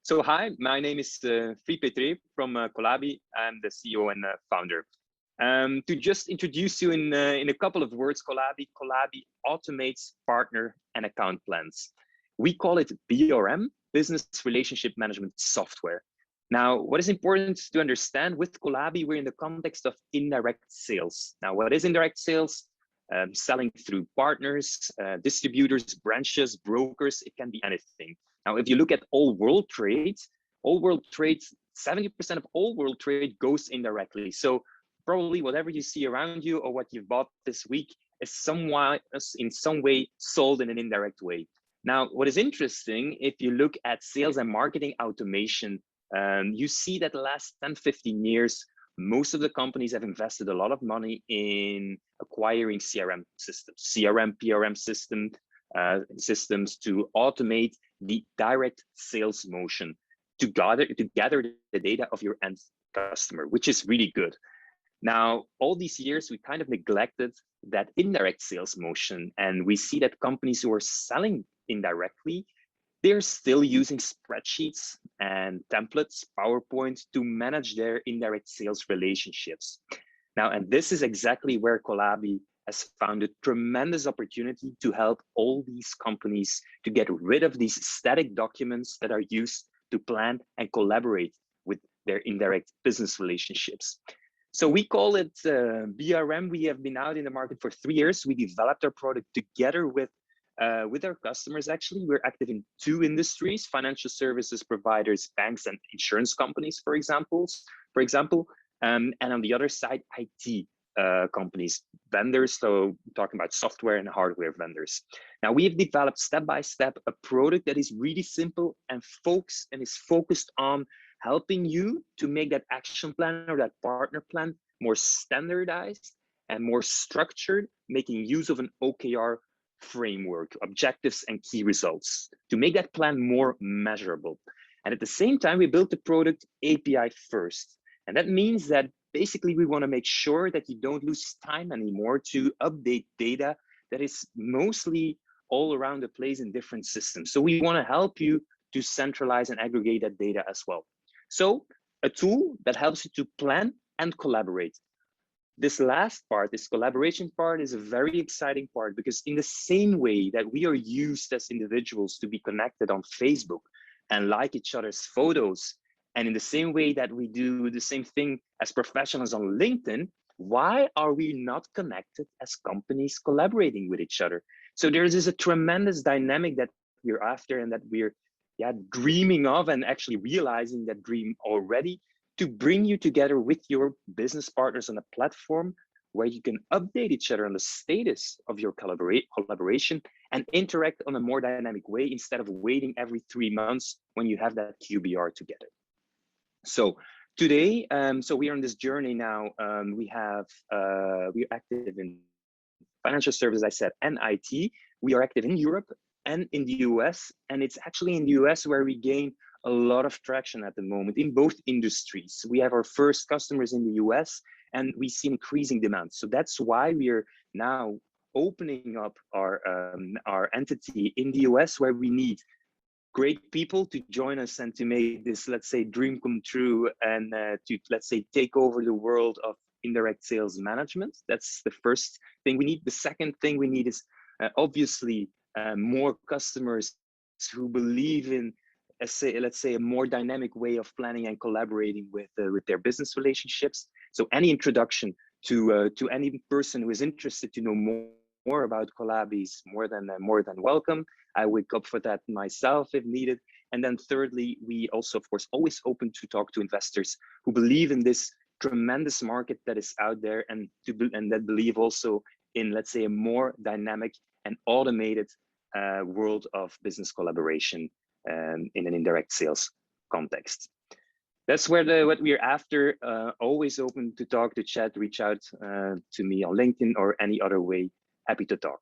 So hi, my name is Frie Pétré from Qollabi. I'm the CEO and founder. To just introduce you in a couple of words, Qollabi automates partner and account plans. We call it BRM, Business Relationship Management Software. Now, what is important to understand with Qollabi, we're in the context of indirect sales. Now, what is indirect sales? Selling through partners, distributors, branches, brokers, it can be anything. Now, if you look at all world trade, 70% of all world trade goes indirectly. So probably whatever you see around you or what you've bought this week is in some way sold in an indirect way. Now, what is interesting, if you look at sales and marketing automation, you see that the last 10, 15 years, most of the companies have invested a lot of money in acquiring CRM systems, PRM systems to automate the direct sales motion to gather the data of your end customer, which is really good. Now, all these years, we kind of neglected that indirect sales motion, and we see that companies who are selling indirectly, they're still using spreadsheets and templates, PowerPoint, to manage their indirect sales relationships. Now, and this is exactly where Qollabi has found a tremendous opportunity to help all these companies to get rid of these static documents that are used to plan and collaborate with their indirect business relationships. So we call it BRM. We have been out in the market for 3 years. We developed our product together with our customers. Actually, we're active in 2 industries: financial services providers, banks, and insurance companies, for example. And on the other side, IT companies, vendors. So talking about software and hardware vendors. Now we have developed step by step a product that is really simple and is focused on helping you to make that action plan or that partner plan more standardized and more structured, making use of an OKR framework, objectives and key results, to make that plan more measurable. And at the same time, we built the product API first. And that means that basically we want to make sure that you don't lose time anymore to update data that is mostly all around the place in different systems. So we want to help you to centralize and aggregate that data as well. So a tool that helps you to plan and collaborate. This last part, this collaboration part, is a very exciting part, because in the same way that we are used as individuals to be connected on Facebook and like each other's photos, and in the same way that we do the same thing as professionals on LinkedIn, why are we not connected as companies collaborating with each other? So there is a tremendous dynamic that we're after, and that we're dreaming of, and actually realizing that dream already, to bring you together with your business partners on a platform where you can update each other on the status of your collaboration and interact on a more dynamic way, instead of waiting every 3 months when you have that QBR together. So today, so we are on this journey now. We're active in financial services, I said, and IT. We are active in Europe and in the US, and it's actually in the US where we gain a lot of traction at the moment in both industries. We have our first customers in the US, and we see increasing demand. So that's why we are now opening up our entity in the US, where we need great people to join us and to make this, let's say, dream come true, and to, let's say, take over the world of indirect sales management. That's the first thing we need. The second thing we need is obviously more customers who believe in, let's say, a more dynamic way of planning and collaborating with their business relationships. So any introduction to any person who is interested to know more about Qollabi is more than welcome. I wake up for that myself if needed. And then thirdly, we also, of course, always open to talk to investors who believe in this tremendous market that is out there, and that believe also in, let's say, a more dynamic and automated world of business collaboration in an indirect sales context. That's what we're after. Always open to talk, to chat, reach out to me on LinkedIn or any other way. Happy to talk.